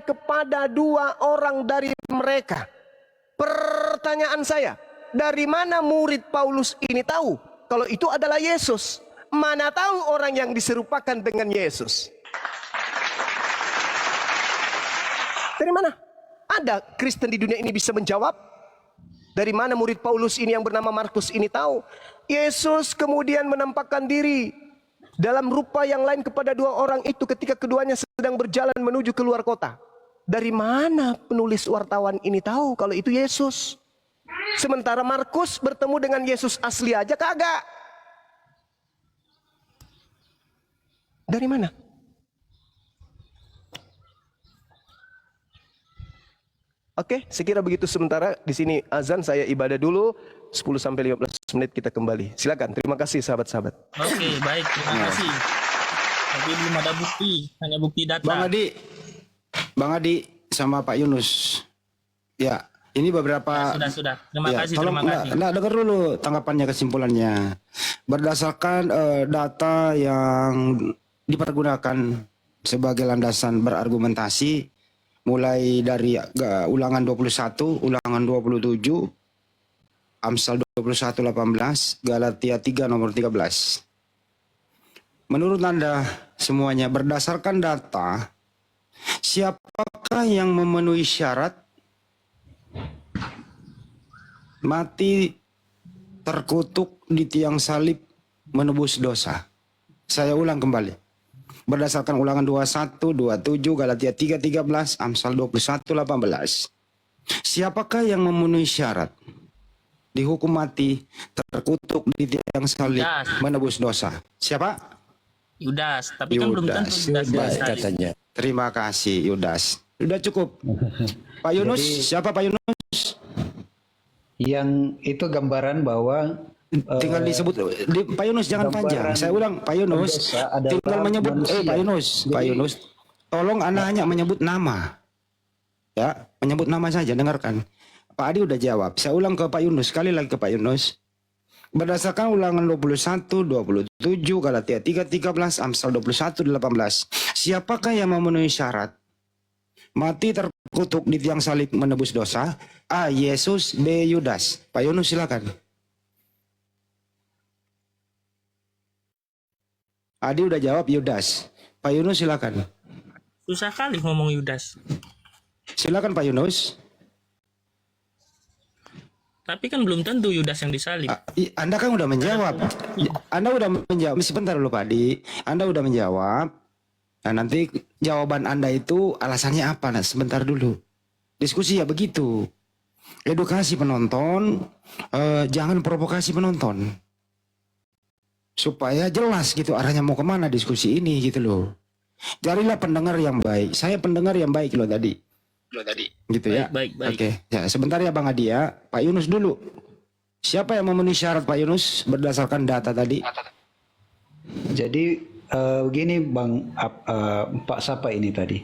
kepada dua orang dari mereka. Pertanyaan saya, dari mana murid Paulus ini tahu kalau itu adalah Yesus? Mana tahu orang yang diserupakan dengan Yesus? Dari mana? Ada Kristen di dunia ini bisa menjawab? Dari mana murid Paulus ini yang bernama Markus ini tahu? Yesus kemudian menampakkan diri dalam rupa yang lain kepada dua orang itu ketika keduanya sedang berjalan menuju keluar kota. Dari mana penulis wartawan ini tahu kalau itu Yesus? Sementara Markus bertemu dengan Yesus asli aja kagak. Dari mana? Oke, sekira begitu sementara. Di sini azan, saya ibadah dulu 10 sampai 15 menit kita kembali. Silakan. Terima kasih sahabat-sahabat. Oke, baik, terima kasih. Tapi belum ada bukti, hanya bukti data. Bang Adi sama Pak Yunus. Ya, ini beberapa. Sudah. Terima kasih, tolong, terima kasih. Dengar dulu tanggapannya, kesimpulannya. Berdasarkan data yang dipergunakan sebagai landasan berargumentasi, mulai dari ulangan 21, ulangan 27, Amsal 21:18, Galatia 3 nomor 13. Menurut Anda semuanya, berdasarkan data, siapakah yang memenuhi syarat mati terkutuk di tiang salib menebus dosa? Saya ulang kembali. Berdasarkan ulangan 21, 27, Galatia 3, 13, Amsal 21, 18. Siapakah yang memenuhi syarat dihukum mati, terkutuk di tiang salib, menebus dosa? Siapa? Yudas, tapi kan belum tentu Yudas katanya. Terima kasih Yudas. Sudah cukup. Pak Yunus, siapa Pak Yunus? Yang itu gambaran bahwa tinggal disebut Pak Yunus, jangan panjang. Saya ulang, Pak Yunus tinggal menyebut Pak Yunus, tolong Anda hanya menyebut nama. Ya, menyebut nama saja, dengarkan. Pak Adi udah jawab. Saya ulang ke Pak Yunus, sekali lagi ke Pak Yunus. Berdasarkan ulangan 21, 27, Galatia 3, 13, Amsal 21, 18. Siapakah yang memenuhi syarat mati terkutuk di tiang salib menebus dosa? A. Yesus, B. Yudas. Pak Yunus silakan. Adi udah jawab Yudas. Pak Yunus silakan. Susah kali ngomong Yudas. Silakan Pak Yunus. Tapi kan belum tentu Yudas yang disalib. Anda kan udah menjawab. Anda udah menjawab. Sebentar dulu Pak Adi. Anda udah menjawab. Nah, nanti jawaban Anda itu alasannya apa? Nah, sebentar dulu. Diskusi ya begitu. Edukasi penonton, jangan provokasi penonton. Supaya jelas gitu arahnya mau kemana diskusi ini gitu loh. Carilah pendengar yang baik. Saya pendengar yang baik loh tadi. Gitu ya. Baik. Oke. Ya, sebentar ya Bang Adi ya. Pak Yunus dulu. Siapa yang memenuhi syarat Pak Yunus berdasarkan data tadi? Jadi begini Bang, Pak siapa ini tadi?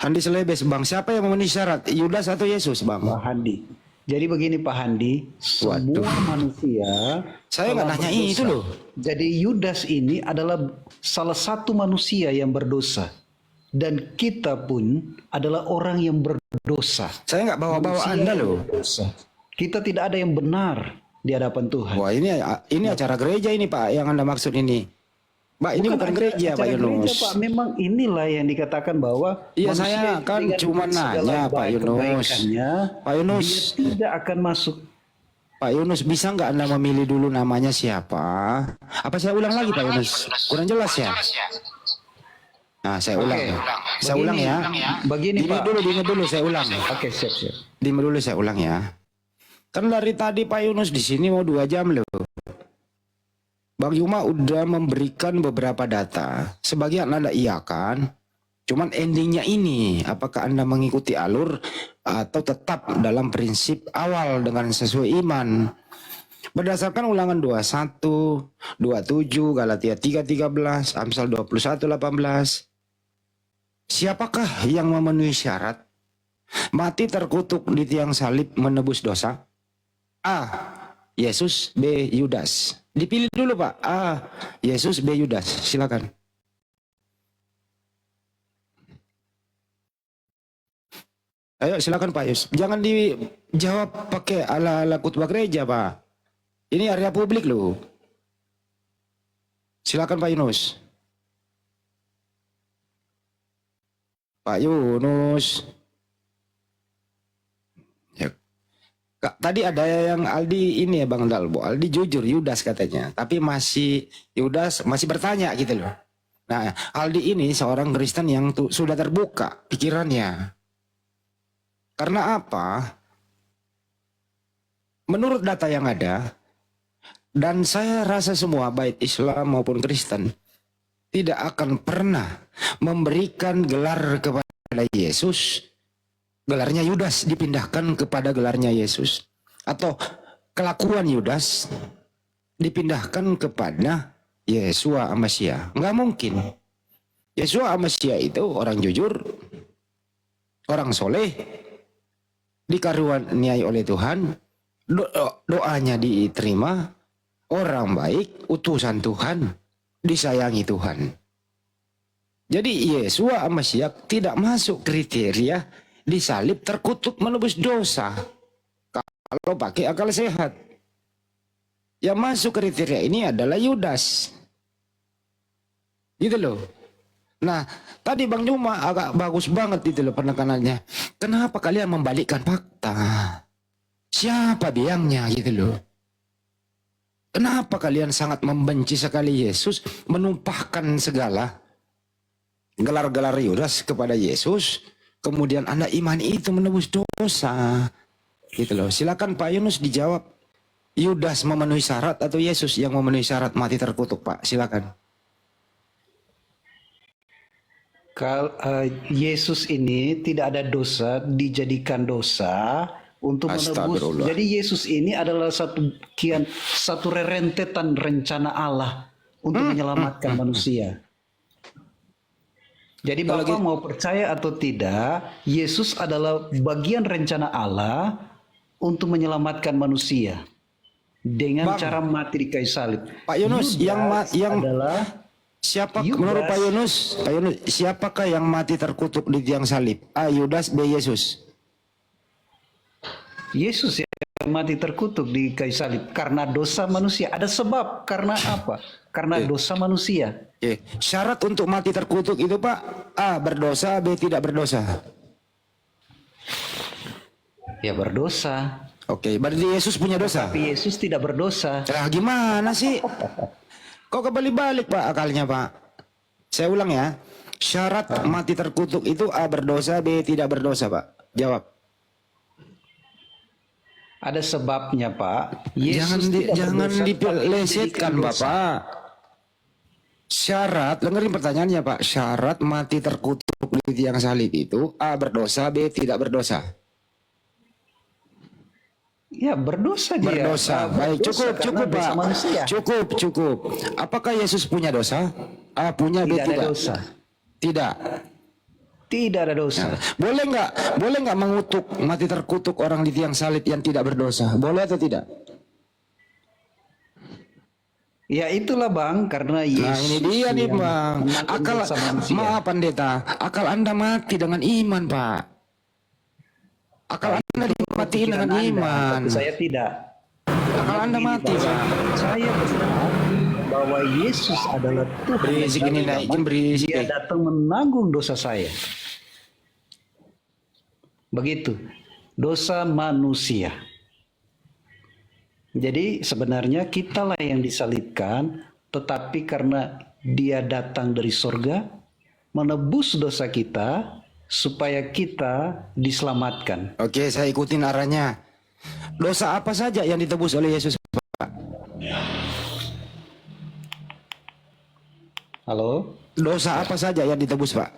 Handi Selebes Bang. Siapa yang memenuhi syarat? Yudas atau Yesus Bang? Pak Handi. Jadi begini Pak Handi, semua manusia. Saya nggak nanya itu loh. Jadi Yudas ini adalah salah satu manusia yang berdosa. Dan kita pun adalah orang yang berdosa. Saya nggak bawa-bawa Anda loh. Kita tidak ada yang benar di hadapan Tuhan. Wah ini acara gereja ini Pak yang Anda maksud ini. Mbak ini bukan gereja Pak Yunus. Pak, memang inilah yang dikatakan bahwa iya saya kan cuma nanya Pak Yunus. Pak Yunus tidak akan masuk. Pak Yunus bisa nggak Anda memilih dulu namanya siapa? Apa saya ulang lagi Pak Yunus? Kurang jelas ya? Nah saya ulang. Saya ulang ya. Begini Pak. Dini dulu saya ulang. Oke siap. Dini dulu saya ulang ya. Kan dari tadi Pak Yunus di sini mau 2 jam loh. Bang Yuma udah memberikan beberapa data. Sebagian Anda iakan. Cuman endingnya ini. Apakah Anda mengikuti alur atau tetap dalam prinsip awal dengan sesuai iman. Berdasarkan ulangan 21, 27, Galatia 3, 13, Amsal 21, 18. Siapakah yang memenuhi syarat mati terkutuk di tiang salib menebus dosa? A. Yesus, B. Yudas. Dipilih dulu Pak. A. Yesus, B. Yudas. Silakan. Ayo silakan Pak Yus. Jangan dijawab pakai ala-ala khutbah gereja Pak. Ini area publik loh. Silakan Pak Yunus. Pak Yunus. Ya. Kak, tadi ada yang Aldi ini ya Bang Dalbo. Aldi jujur Yudas katanya. Tapi Yudas masih bertanya gitu loh. Nah Aldi ini seorang Kristen yang sudah terbuka pikirannya. Karena apa? Menurut data yang ada, dan saya rasa semua baik Islam maupun Kristen tidak akan pernah memberikan gelar kepada Yesus, gelarnya Yudas dipindahkan kepada gelarnya Yesus, atau kelakuan Yudas dipindahkan kepada Yesua Amasya. Nggak mungkin. Yesua Amasya itu orang jujur, orang soleh, dikaruniai oleh Tuhan, doanya diterima, orang baik, utusan Tuhan, disayangi Tuhan. Jadi Yesua Amasya tidak masuk kriteria disalib terkutuk menebus dosa. Kalau pakai akal sehat. Yang masuk kriteria ini adalah Yudas. Gitu loh. Nah, tadi Bang Juma agak bagus banget itu loh penekanannya. Kenapa kalian membalikkan fakta? Siapa biangnya gitu loh. Kenapa kalian sangat membenci sekali Yesus, menumpahkan segala gelar-gelar Yudas kepada Yesus, kemudian Anda iman itu menebus dosa. Gitu loh. Silakan Pak Yunus dijawab. Yudas memenuhi syarat atau Yesus yang memenuhi syarat mati terkutuk, Pak? Silakan. Yesus ini tidak ada dosa, dijadikan dosa untuk menebus. Jadi Yesus ini adalah satu rentetan rencana Allah untuk menyelamatkan manusia. Jadi Bapak mau percaya atau tidak, Yesus adalah bagian rencana Allah untuk menyelamatkan manusia dengan cara mati di kayu salib. Pak Yunus, yang adalah siapa Yudas. Menurut Pak Yunus, siapakah yang mati terkutuk di tiang salib? A. Yudas, B. Yesus. Yesus yang mati terkutuk di kayu salib karena dosa manusia. Ada sebab, karena apa? Karena dosa manusia. Syarat untuk mati terkutuk itu Pak, A. berdosa, B. tidak berdosa. Ya berdosa. Oke, berarti Yesus punya dosa. Tapi Yesus tidak berdosa. Nah, gimana sih? Kok kebalik-balik Pak akalnya Pak? Saya ulang ya. Syarat mati terkutuk itu A. berdosa, B. tidak berdosa Pak. Jawab. Ada sebabnya Pak. Jangan dipelesetkan Bapak. Syarat, dengerin pertanyaannya Pak. Syarat mati terkutuk di tiang salib itu A. berdosa, B. tidak berdosa. Ya berdosa dia. Berdosa. Baik, cukup Pak. Cukup. Apakah Yesus punya dosa? A. punya, B. Tidak ada dosa. Tidak. Tidak ada dosa. Boleh nggak mengutuk mati terkutuk orang di tiang salib yang tidak berdosa? Boleh atau tidak? Ya itulah Bang, karena Yesus. Nah ini dia nih Bang. Maaf pendeta, akal Anda mati dengan iman Pak. Akal Anda dimatiin dengan iman. Tapi saya tidak. Akal Anda mati Pak. Saya benar bahwa Yesus adalah Tuhan. Berisik ini naikin berisik. Dia datang menanggung dosa saya. Begitu. Dosa manusia. Jadi sebenarnya kitalah yang disalibkan, tetapi karena dia datang dari sorga, menebus dosa kita, supaya kita diselamatkan. Oke, saya ikutin arahnya. Dosa apa saja yang ditebus oleh Yesus Pak? Halo? Dosa apa saja yang ditebus Pak?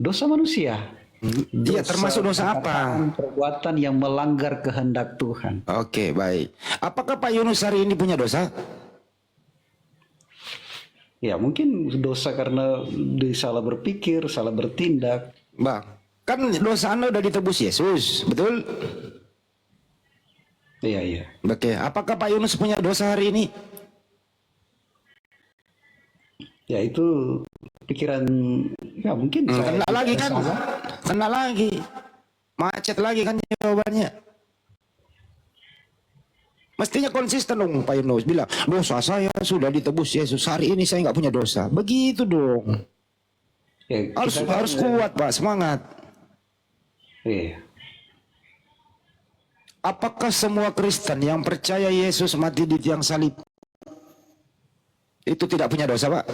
Dosa manusia. Dia termasuk dosa apa? Perbuatan yang melanggar kehendak Tuhan. Oke, baik. Apakah Pak Yunus hari ini punya dosa? Ya mungkin dosa karena salah berpikir, salah bertindak. Bang, kan dosa Anda udah ditebus Yesus, betul? Iya. Oke, apakah Pak Yunus punya dosa hari ini? Ya itu pikiran, ya mungkin. Kena lagi kan? kena lagi. Macet lagi kan jawabannya. Mestinya konsisten dong Pak Yunus bilang, dosa saya sudah ditebus Yesus, hari ini saya nggak punya dosa. Begitu dong. Ya, Harus kuat Pak, semangat. Iya. Apakah semua Kristen yang percaya Yesus mati di tiang salib itu tidak punya dosa Pak?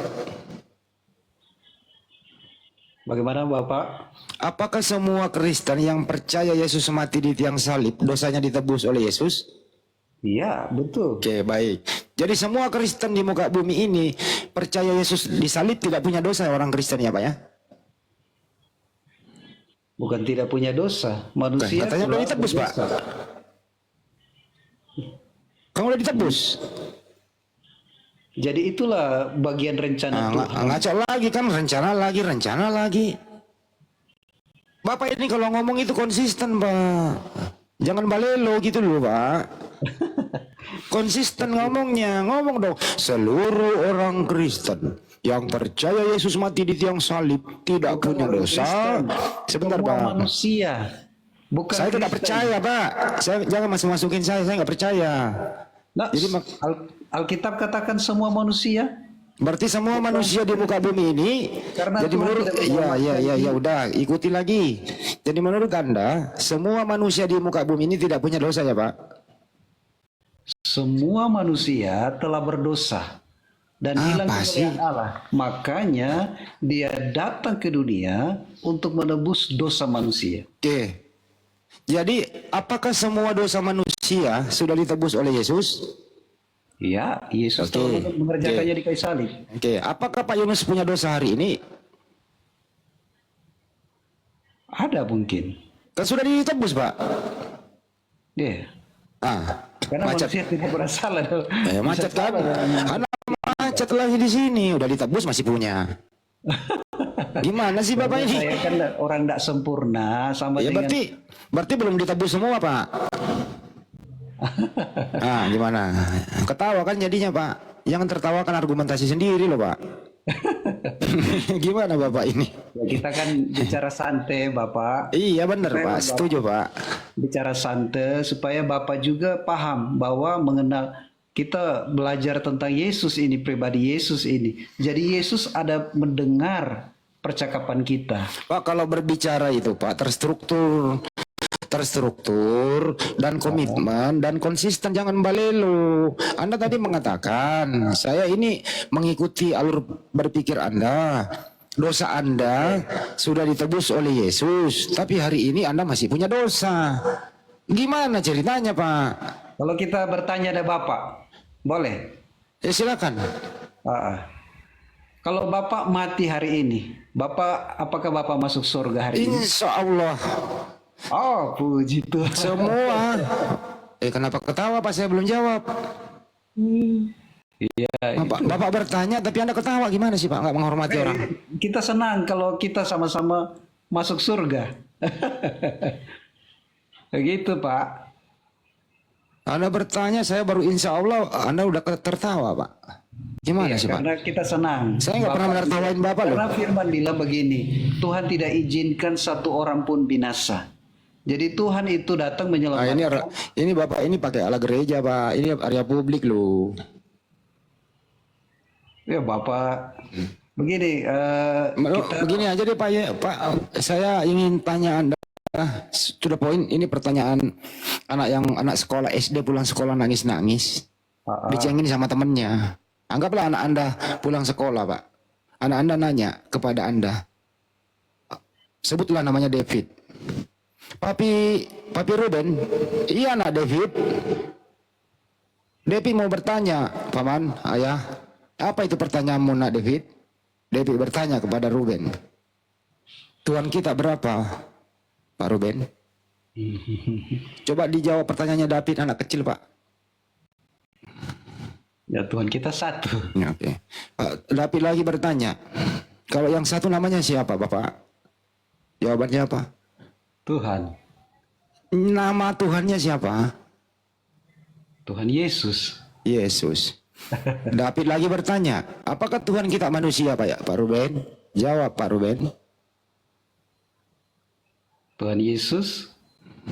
Bagaimana Bapak? Apakah semua Kristen yang percaya Yesus mati di tiang salib dosanya ditebus oleh Yesus? Iya, betul. Oke, baik. Jadi semua Kristen di muka bumi ini percaya Yesus disalib tidak punya dosa orang Kristen ya Pak ya? Bukan tidak punya dosa. Manusia Katanya udah ditebus Pak. Kamu udah ditebus. Jadi itulah bagian rencana Tuhan. Ngaco lagi kan, rencana lagi. Bapak ini kalau ngomong itu konsisten Pak. Jangan balelo gitu loh Pak. Konsisten ngomongnya. Ngomong dong. Seluruh orang Kristen yang percaya Yesus mati di tiang salib tidak punya dosa. Sebentar Semua Pak. manusia. Bukan Saya tidak Kristen. percaya Pak. Saya jangan masukin saya nggak percaya. Nah, Jadi Alkitab katakan semua manusia. berarti semua manusia di muka bumi ini. Karena Jadi Tuhan menurut tidak menyelamatkan ya udah ikuti lagi. Jadi menurut Anda semua manusia di muka bumi ini tidak punya dosa ya Pak? Semua manusia telah berdosa dan hilang kemuliaan Allah. Makanya dia datang ke dunia untuk menebus dosa manusia. Oke. Jadi apakah semua dosa manusia sudah ditebus oleh Yesus? Ya, Yesus telah mengerjakannya di kayu salib. Oke. Apakah Pak Yunus punya dosa hari ini? Ada mungkin. Kan sudah ditebus Pak. Ya. Karena Macet. manusia tidak bersalah. Macet kan? Anak macet lagi di sini. Udah ditebus masih punya. Gimana sih Bapak ini? Saya kan orang tidak sempurna sama Ya dengan. berarti belum ditebus semua Pak. Gimana? Ketawa kan jadinya Pak. Jangan tertawakan argumentasi sendiri loh Pak. Gimana Bapak ini? Ya, kita kan bicara santai Bapak. Iya benar Pak, setuju Pak. Bicara santai supaya Bapak juga paham bahwa mengenal kita belajar tentang Yesus ini, pribadi Yesus ini. Jadi Yesus ada mendengar percakapan kita. Pak kalau berbicara itu Pak terstruktur dan komitmen dan konsisten, jangan balelo. Anda tadi mengatakan saya ini mengikuti alur berpikir Anda. Dosa Anda sudah ditebus oleh Yesus, tapi hari ini Anda masih punya dosa. Gimana ceritanya Pak? Kalau kita bertanya ada Bapak, boleh? Ya silakan. Kalau Bapak mati hari ini, apakah Bapak masuk surga hari ini? Insya Allah. Oh, puji Tuhan. Semua. Kenapa ketawa Pak? Saya belum jawab. Iya. Bapak bertanya tapi Anda ketawa, gimana sih Pak? Nggak menghormati orang. Kita senang kalau kita sama-sama masuk surga. Begitu Pak. Anda bertanya, saya baru insya Allah, Anda udah tertawa Pak. Gimana sih Pak? Karena kita senang. Saya nggak pernah menertawain Bapak loh. Karena firman bilang begini, Tuhan tidak izinkan satu orang pun binasa. Jadi Tuhan itu datang menyelamatkan. Ini Bapak ini pakai ala gereja Pak. Ini area publik loh. Ya Bapak, begini. Begini aja deh Pak. Pak, saya ingin tanya Anda. Sudah poin, ini pertanyaan anak sekolah SD pulang sekolah nangis-nangis. Dicengin sama temennya. Anggaplah anak Anda pulang sekolah Pak. Anak Anda nanya kepada Anda. Sebutlah namanya David. Papi Ruben, iya nak David. David mau bertanya, Paman, Ayah, apa itu pertanyaanmu nak David? David bertanya kepada Ruben, Tuhan kita berapa, Pak Ruben? Coba dijawab pertanyaannya David, anak kecil Pak. Ya Tuhan kita satu. Ya, oke. David lagi bertanya, kalau yang satu namanya siapa Bapak? Jawabannya apa? Tuhan. Nama Tuhannya siapa? Tuhan Yesus. Yesus. David lagi bertanya, apakah Tuhan kita manusia Pak Ruben? Jawab Pak Ruben. Tuhan Yesus,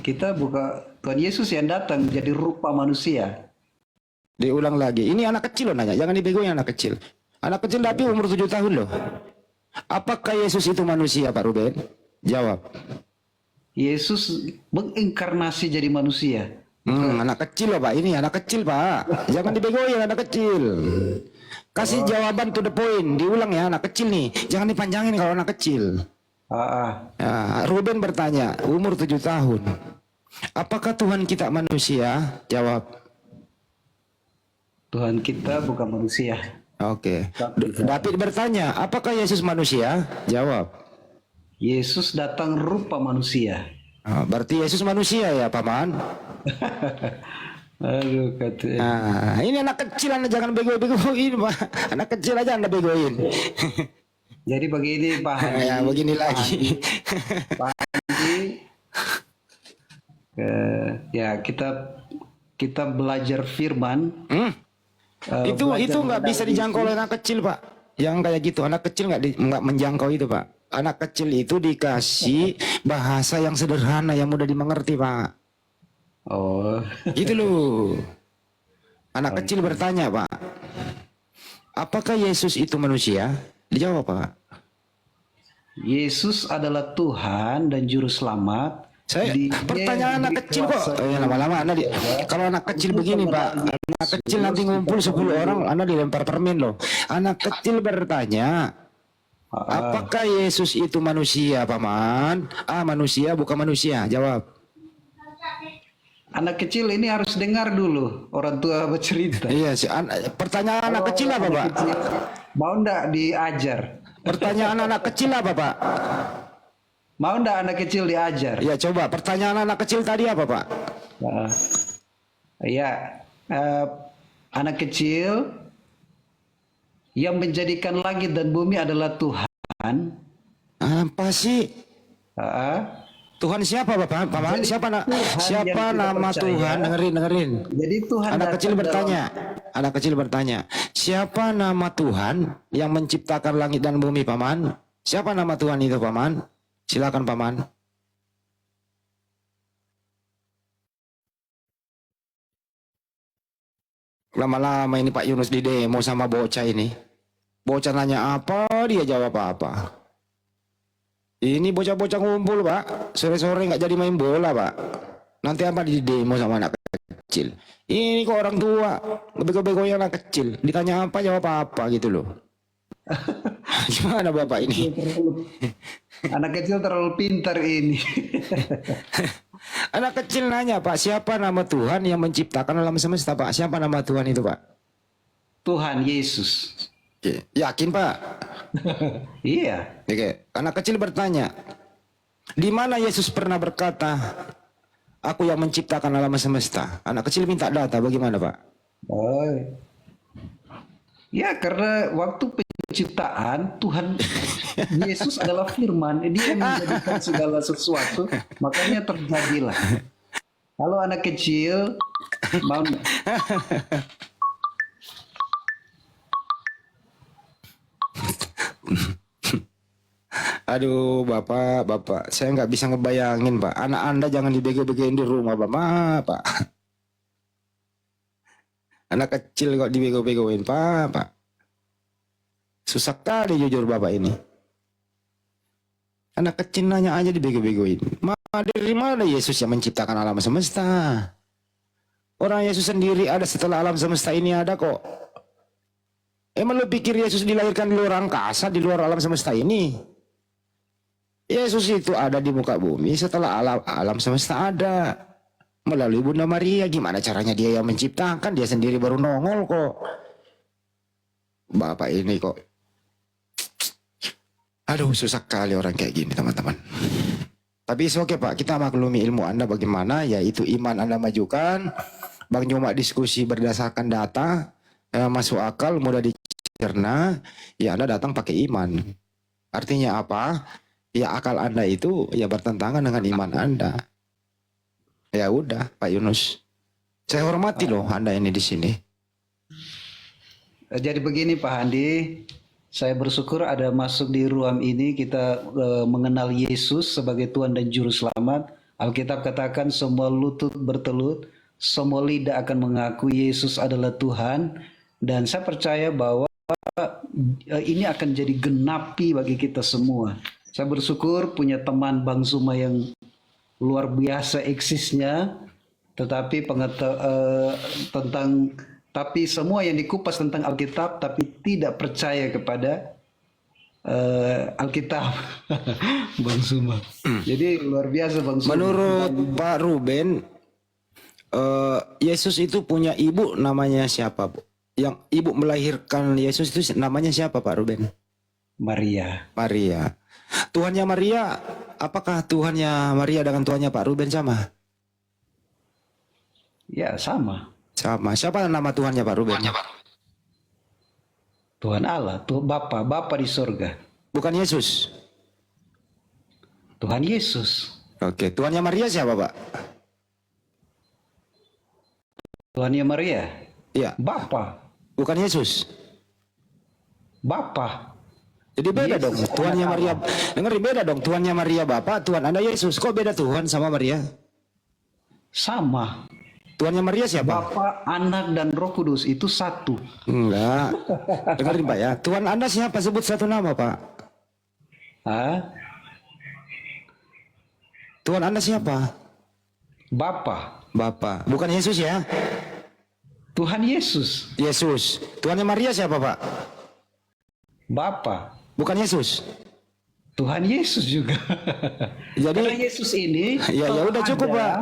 kita buka Tuhan Yesus yang datang jadi rupa manusia. Diulang lagi. Ini anak kecil loh nanya. Jangan dibegoin anak kecil. Anak kecil tapi umur 7 tahun loh. Apakah Yesus itu manusia, Pak Ruben? Jawab. Yesus menginkarnasi jadi manusia. Anak kecil loh Pak. Ini anak kecil Pak. Jangan dibegoin anak kecil. Kasih jawaban to the point. Diulang ya anak kecil nih. Jangan dipanjangin kalau anak kecil. Ruben bertanya, umur 7 tahun. Apakah Tuhan kita manusia? Jawab. Tuhan kita bukan manusia. Oke. David bertanya, apakah Yesus manusia? Jawab. Yesus datang rupa manusia. Berarti Yesus manusia ya, Paman? Aduh, kata. Nah, ini anak kecil, Anda jangan bego-begoin, Pak. Anak kecil aja Anda begoin. Jadi begini, Pak Handi. Ya, begini lagi. Pak Handi, ya kita belajar firman. Itu nggak bisa dijangkau oleh anak kecil Pak. Yang kayak gitu anak kecil nggak menjangkau itu Pak. Anak kecil itu dikasih bahasa yang sederhana yang mudah dimengerti Pak. Oh, Gitu loh. Anak kecil bertanya Pak, apakah Yesus itu manusia? Dijawab Pak. Yesus adalah Tuhan dan Juru Selamat. Pertanyaan anak kecil kok. Lama-lama kalau anak kecil begini Pak, anak kecil nanti ngumpul 10 orang, Anda dilempar permen loh. Anak kecil bertanya, apakah Yesus itu manusia, Paman? Manusia bukan manusia. Jawab. Anak kecil ini harus dengar dulu orang tua bercerita. Iya sih. Pertanyaan anak kecil apa Pak? Mau ndak diajar? Pertanyaan anak kecil apa Pak? Mau ndak anak kecil diajar? Ya coba. Pertanyaan anak kecil tadi apa Pak? Anak kecil yang menjadikan langit dan bumi adalah Tuhan. Apa sih? Tuhan siapa Bapak? Paman siapa nama percaya. Tuhan? Dengerin. Jadi Tuhan Anak kecil bertanya, siapa nama Tuhan yang menciptakan langit dan bumi, Paman? Siapa nama Tuhan itu, Paman? Silakan, Paman. Lama-lama ini Pak Yunus di demo sama bocah ini. Bocah nanya apa, dia jawab apa. Ini bocah-bocah ngumpul Pak, sore-sore nggak jadi main bola Pak. Nanti apa di demo sama anak kecil. Ini kok orang tua, bego-begonya anak kecil. Ditanya apa jawab apa gitu loh. Gimana Bapak ini? Anak kecil terlalu pintar ini. Anak kecil nanya Pak, siapa nama Tuhan yang menciptakan alam semesta Pak? Siapa nama Tuhan itu Pak? Tuhan Yesus. Yakin Pak? Iya. Oke. Anak kecil bertanya, di mana Yesus pernah berkata, aku yang menciptakan alam semesta? Anak kecil minta data, bagaimana Pak? Ya karena waktu penciptaan Tuhan Yesus adalah firman, dia yang menjadikan segala sesuatu, makanya terjadilah. Kalau anak kecil mau Aduh Bapak, saya nggak bisa ngebayangin Pak. Anak Anda jangan dibego-begoin di rumah Pak. Anak kecil kok dibego-begoin Pak. Susah kali jujur Bapak ini. Anak kecil nanya aja dibego-begoin. Dari mana Yesus yang menciptakan alam semesta? Orang Yesus sendiri ada setelah alam semesta ini ada kok. Emang lu pikir Yesus dilahirkan di luar angkasa, di luar alam semesta ini? Yesus itu ada di muka bumi setelah alam semesta ada. Melalui Bunda Maria, gimana caranya dia yang menciptakan, dia sendiri baru nongol kok. Bapak ini kok. Aduh susah kali orang kayak gini teman-teman. Tapi oke Pak, kita maklumi ilmu Anda bagaimana, yaitu iman Anda majukan. Bang Nyoma diskusi berdasarkan data, masuk akal, mudah dicerna, ya Anda datang pakai iman. Artinya apa? Ya akal Anda itu ya bertentangan dengan iman Anda. Ya udah Pak Yunus. Saya hormati loh Anda ini di sini. Jadi begini Pak Handi, Saya bersyukur ada masuk di ruang ini kita mengenal Yesus sebagai Tuhan dan Juru Selamat. Alkitab katakan semua lutut bertelut, semua lidah akan mengaku Yesus adalah Tuhan. Dan saya percaya bahwa ini akan jadi genapi bagi kita semua. Saya bersyukur punya teman Bang Zuma yang luar biasa eksisnya, tetapi tapi semua yang dikupas tentang Alkitab, tapi tidak percaya kepada Alkitab. Bang Zuma. Jadi luar biasa Bang Zuma. Menurut Pak Ruben, Yesus itu punya ibu namanya siapa, Bu? Yang ibu melahirkan Yesus itu namanya siapa, Pak Ruben? Maria. Maria. Tuhannya Maria, apakah Tuhannya Maria dengan Tuhannya Pak Ruben sama? Ya, sama. Sama. Siapa nama Tuhannya Pak Ruben? Tuhan Allah, Tuhan Bapa di sorga. Bukan Yesus. Tuhan Yesus. Oke, Tuhannya Maria siapa, Pak? Tuhannya Maria. Iya. Bapa. Bukan Yesus. Bapa. Jadi beda Yesus, dong. Tuhannya anak Maria. Dengerin, beda dong. Tuhannya Maria Bapa, Tuhan Anda Yesus. Kok beda Tuhan sama Maria? Sama. Tuhannya Maria siapa? Bapa, Anak, dan Roh Kudus itu satu. Enggak. Dengerin, Pak ya. Tuhan Anda siapa? Sebut satu nama, Pak. Hah? Tuhan Anda siapa? Bapa. Bapa. Bukan Yesus ya? Tuhan Yesus. Yesus. Tuhannya Maria siapa, Pak? Bapa. Bukan Yesus. Tuhan Yesus juga. Jadi Karena Yesus ini ya udah cukup, Pak.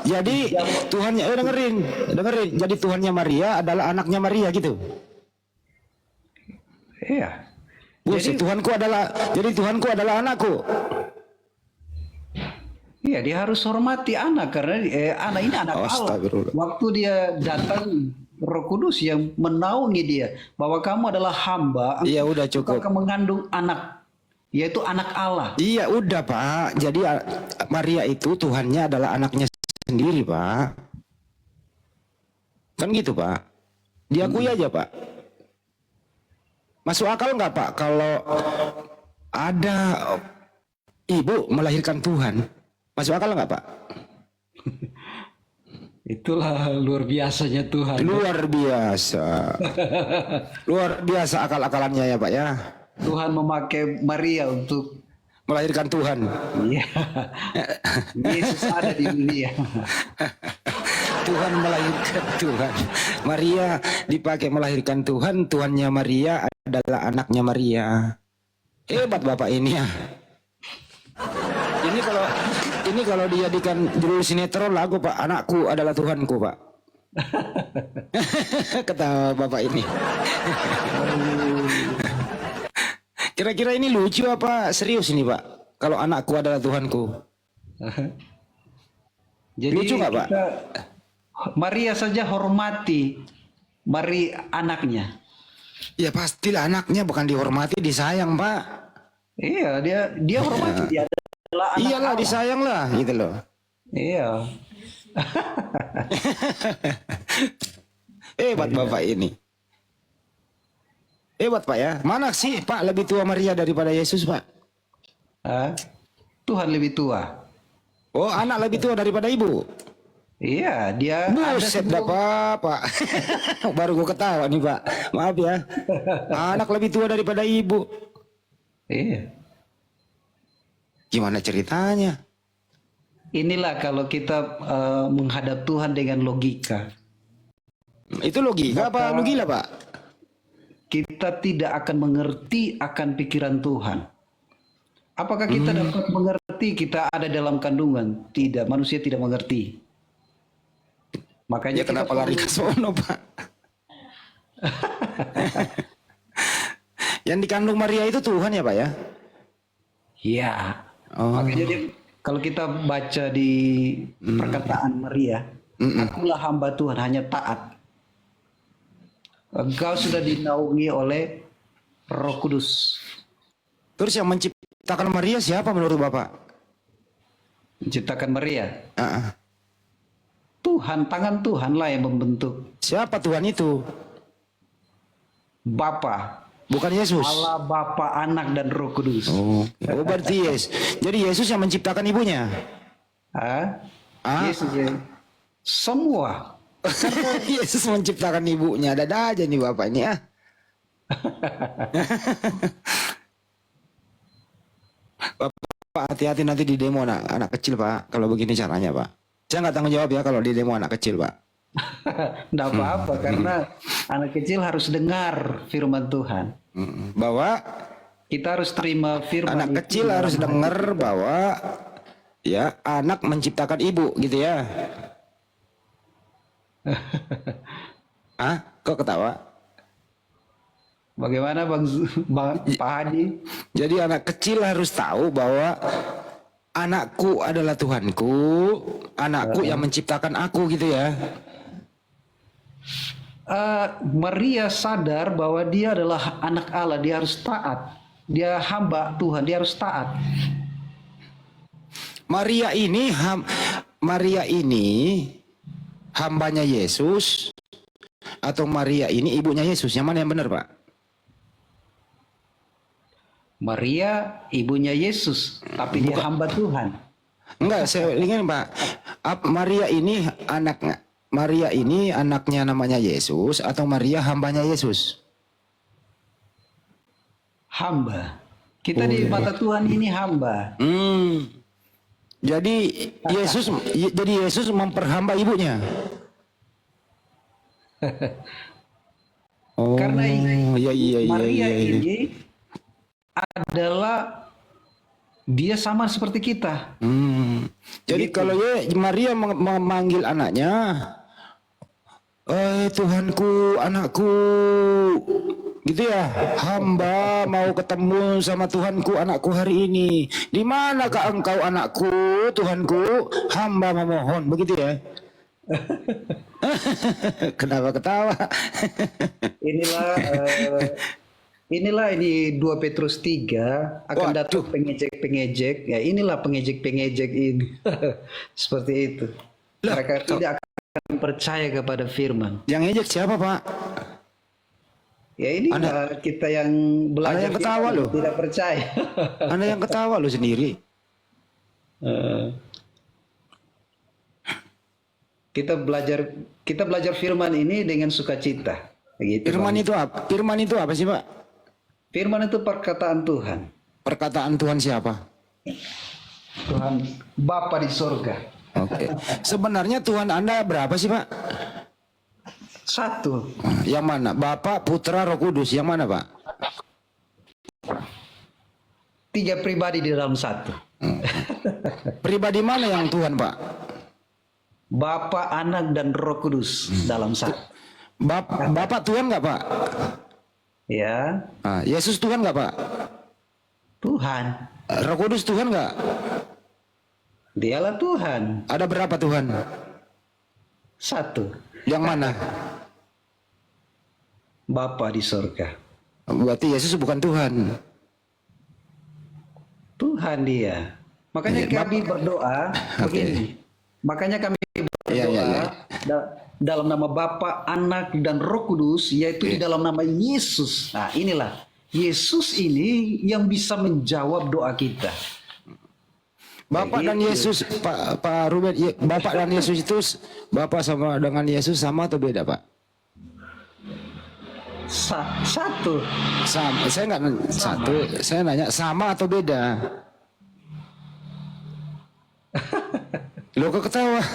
Jadi Tuhannya dengerin. Jadi Tuhannya Maria adalah anaknya Maria gitu. Iya. Jadi Tuhanku adalah anakku. Iya, dia harus hormati anak karena anak ini anak Allah. Astagfirullah. Waktu dia datang, Roh Kudus yang menaungi dia bahwa kamu adalah hamba. Iya, udah engkau cukup. akan mengandung anak, yaitu anak Allah. Iya udah, Pak. Jadi Maria itu Tuhannya adalah anaknya sendiri, Pak. Kan gitu, Pak. Diakui aja, Pak. Masuk akal nggak, Pak, kalau ada ibu melahirkan Tuhan? Masuk akal nggak, Pak? Itulah luar biasanya Tuhan. Luar biasa. Luar biasa akal-akalannya ya, Pak ya. Tuhan memakai Maria untuk Melahirkan Tuhan. Iya. Yesus ada di dunia. Tuhan melahirkan Tuhan. Maria dipakai melahirkan Tuhan. Tuhannya Maria adalah anaknya Maria. Hebat Bapak ini ya. Ini kalau dijadikan judul sinetron lagu, Pak. Anakku adalah Tuhanku, Pak. Kata Bapak ini. Kira-kira ini lucu apa serius ini, Pak? Kalau anakku adalah Tuhanku. Jadi Lucu nggak, Pak? Maria saja hormati anaknya. Ya pastilah anaknya bukan dihormati, disayang, Pak. Iya, dia hormati, dia adalah anak Iyalah, Allah. disayang lah, gitu loh. Iya. Hebat Bapak ini. Hebat, Pak ya. Mana sih, Pak, lebih tua Maria daripada Yesus, Pak? Hah? Tuhan lebih tua. Oh, anak lebih tua daripada ibu. Iya, dia Buset dah, Pak. Baru gue ketawa nih, Pak. Maaf ya. Anak lebih tua daripada ibu. Iya. Gimana ceritanya? Inilah kalau kita menghadap Tuhan dengan logika. Itu logika apa lu gila, Pak? Kita tidak akan mengerti akan pikiran Tuhan. Apakah kita dapat mengerti kita ada dalam kandungan? Tidak, manusia tidak mengerti. Makanya Ya kenapa kita lari ke sono, Pak? Yang dikandung Maria itu Tuhan ya, Pak ya? Iya. Oh. Makanya kalau kita baca di perkataan Maria, akulah hamba Tuhan, hanya taat. Engkau sudah dinaungi oleh Roh Kudus. Terus yang menciptakan Maria siapa menurut Bapak? Menciptakan Maria. Ah, Tuhan, tangan Tuhan lah yang membentuk. siapa Tuhan itu? Bapa. Bukan Yesus. Allah Bapa, Anak dan Roh Kudus. Oh, berarti Jadi Yesus yang menciptakan ibunya. Ah? Ah? Yesus ya. Semua. Yesus menciptakan ibunya. Ada aja nih Bapak ini ah. Bapak hati-hati nanti di demo anak kecil Pak. Kalau begini caranya Pak. Saya nggak tanggung jawab ya kalau di demo anak kecil Pak. Nggak apa-apa karena anak kecil harus dengar firman Tuhan. Bahwa Kita harus terima firman anak itu kecil dalam harus hati dengar kita. bahwa ya anak menciptakan ibu gitu ya. Ah, kok ketawa? Bagaimana Pak Hadi? Jadi anak kecil harus tahu bahwa anakku adalah Tuhanku, anakku yang menciptakan aku gitu ya. Maria sadar bahwa dia adalah anak Allah, dia harus taat. Dia hamba Tuhan, dia harus taat. Maria ini hambanya Yesus atau Maria ini ibunya Yesus? Yang mana yang benar, Pak? Maria ibunya Yesus, tapi dia hamba Tuhan. Enggak, saya ingin Pak. Maria ini anaknya namanya Yesus atau Maria hambanya Yesus? Hamba. Kita di mata Tuhan ini hamba. Jadi Yesus memperhamba ibunya. Oh, Karena Maria iya. ini adalah dia sama seperti kita. Jadi kalau Maria memanggil anaknya, Tuhanku, anakku, gitu ya, hamba mau ketemu sama Tuhanku, anakku hari ini. Di manakah engkau anakku, Tuhanku, hamba memohon, begitu ya. Kenapa ketawa? Inilah ini 2 Petrus 3 akan Waduh. datang pengejek-pengejek. Ya inilah pengejek-pengejek ini. Seperti itu. Mereka tidak akan percaya kepada firman. Yang ngejek siapa, Pak? Ya ini kita yang belajar Anda yang ketawa firman loh. tidak percaya. Anda yang ketawa lo sendiri. Kita belajar firman ini dengan sukacita. Begitu, Firman Bang. itu apa? Firman itu apa sih, Pak? Firman itu perkataan Tuhan. Perkataan Tuhan siapa? Tuhan Bapa di sorga. Oke. Sebenarnya Tuhan Anda berapa sih, Pak? Satu. Yang mana? Bapa, Putra, Roh Kudus. Yang mana, Pak? 3 pribadi di dalam satu. Pribadi mana yang Tuhan, Pak? Bapa, Anak, dan Roh Kudus dalam satu. Bapak Tuhan nggak, Pak? Ya, Yesus Tuhan nggak, Pak? Tuhan. Roh Kudus Tuhan nggak? Dialah Tuhan. Ada berapa Tuhan? Satu. Yang mana? Bapa di sorga. Berarti Yesus bukan Tuhan. Tuhan dia. Makanya kami berdoa begini. Makanya kami berdoa dalam nama Bapa, Anak, dan Roh Kudus, yaitu di dalam nama Yesus. Nah, inilah Yesus ini yang bisa menjawab doa kita. Bapak dan Yesus, Pak Ruben, Bapak dan Yesus itu Bapak sama dengan Yesus sama atau beda, Pak? Satu. Sama. Saya nggak satu. Saya nanya sama atau beda? Lo kok ketawa?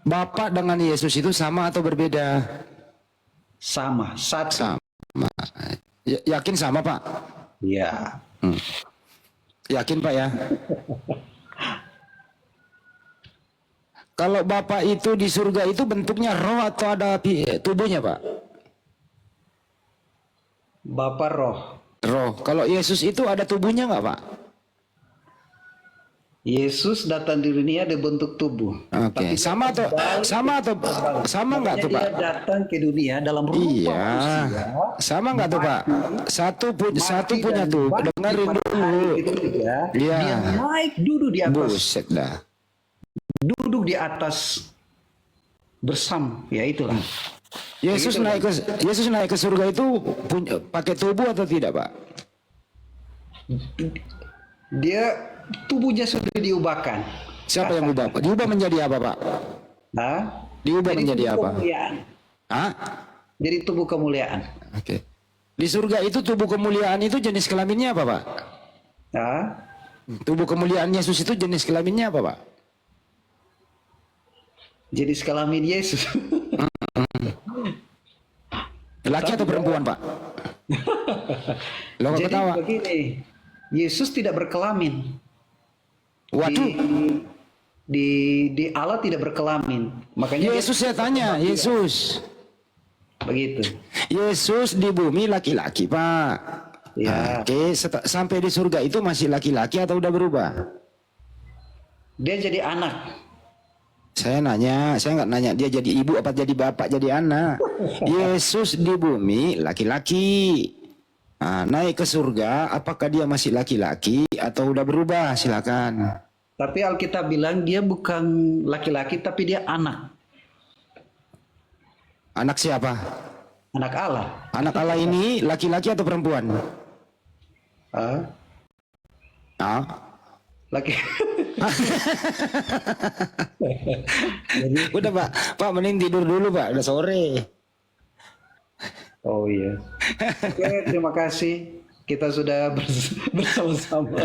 Bapak dengan Yesus itu sama atau berbeda? Sama. Satu. Sama. Yakin sama, Pak? Ya. Yakin, Pak ya? Kalau Bapak itu di surga itu bentuknya roh atau ada tubuhnya, Pak? Bapa roh. Roh. Kalau Yesus itu ada tubuhnya nggak, Pak? Yesus datang di dunia dibentuk tubuh. Oke. Sama nggak tuh, Pak? Dia datang ke dunia dalam rupa manusia. Sama nggak tuh, Pak? Satu punya tuh. Dengerin dulu. Iya. Iya. Dia naik duduk di atas. Buset dah. Duduk di atas bersam. Ya itulah. Yesus Begitu, naik ke Yesus naik ke surga itu pakai tubuh atau tidak, Pak? Dia tubuhnya sudah diubahkan. Siapa yang ubah? Diubah menjadi apa, Pak? Hah? Diubah Jadi menjadi tubuh apa? kemuliaan. Hah? Jadi tubuh kemuliaan. Oke. Di surga itu tubuh kemuliaan itu jenis kelaminnya apa, Pak? Hah? Tubuh kemuliaan Yesus itu jenis kelaminnya apa, Pak? Jadi sekelamin Yesus. Laki atau perempuan, Pak? Lo kok Jadi ketawa? begini, Yesus tidak berkelamin. Waduh, Di Allah tidak berkelamin. Makanya Yesus saya tanya, Yesus. begitu. Yesus di bumi laki-laki, Pak. Ya. Oke, sampai di surga itu masih laki-laki atau udah berubah? Dia jadi anak. Saya nggak nanya dia jadi ibu apa jadi bapak jadi anak. Yesus di bumi laki-laki. Nah, naik ke surga, apakah dia masih laki-laki atau udah berubah? Silakan. Tapi Alkitab bilang dia bukan laki-laki tapi dia anak. Anak siapa? Anak Allah. Anak Allah ini laki-laki atau perempuan? Hah? Ah, Laki. udah Pak, Pak mending tidur dulu Pak, udah sore. Oh iya. Oke, terima kasih. Kita sudah bersama-sama.